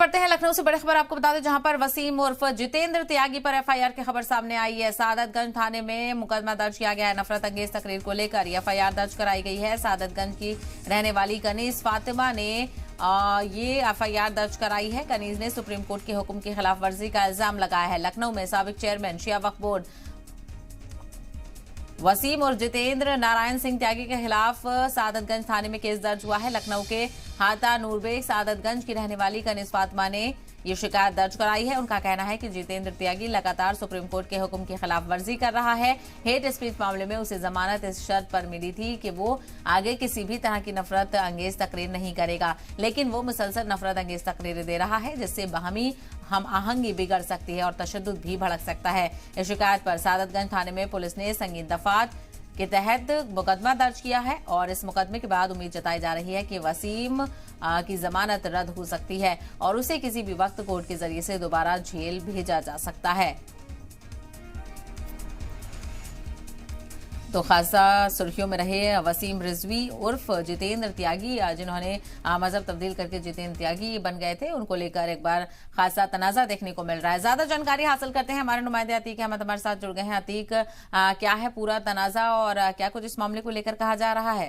बढ़ते हैं लखनऊ से बड़ी खबर आपको बता दें, जहां पर वसीम उर्फ जितेंद्र त्यागी पर एफआईआर की खबर सामने आई है। सादतगंज थाने में मुकदमा दर्ज किया गया है। नफरत अंगेज तकरीर को लेकर एफआईआर दर्ज कराई गई है। सादतगंज की रहने वाली कनीज फातिमा ने ये एफआईआर दर्ज कराई है। कनीज ने सुप्रीम कोर्ट के हुक्म की खिलाफ वर्जी का इल्जाम लगाया है। लखनऊ में साबिक चेयरमैन शिया वक्फ बोर्ड वसीम और जितेंद्र नारायण सिंह त्यागी के खिलाफ सादतगंज थाने में केस दर्ज हुआ है। लखनऊ के हाता नूरबेग सादतगंज की रहने वाली कनीज फातिमा ने ये शिकायत दर्ज कराई है। उनका कहना है कि जितेंद्र त्यागी लगातार सुप्रीम कोर्ट के हुक्म की खिलाफ वर्जी कर रहा है। हेट स्पीच मामले में उसे जमानत इस शर्त पर मिली थी कि वो आगे किसी भी तरह की नफरत अंगेज तकरीर नहीं करेगा, लेकिन वो मुसलसल नफरत अंगेज तकरीरें दे रहा है, जिससे बाहमी हम आहंगी बिगड़ सकती है और तशद्दुद भी भड़क सकता है। इस शिकायत पर सादतगंज थाने में पुलिस ने संगीन दफात के तहत मुकदमा दर्ज किया है और इस मुकदमे के बाद उम्मीद जताई जा रही है कि वसीम की जमानत रद्द हो सकती है और उसे किसी भी वक्त कोर्ट के जरिए से दोबारा जेल भेजा जा सकता है। तो खासा सुर्खियों में रहे वसीम रिजवी उर्फ जितेंद्र त्यागी, जिन्होंने मजहब तब्दील करके जितेंद्र त्यागी बन गए थे। उनको लेकर एक बार खासा तनाजा देखने को मिल रहा है। ज्यादा जानकारी हासिल करते हैं, हमारे नुमाइंदे अतीक अहमद हमारे साथ जुड़ गए हैं। अतीक, क्या है पूरा तनाजा और क्या कुछ इस मामले को लेकर कहा जा रहा है?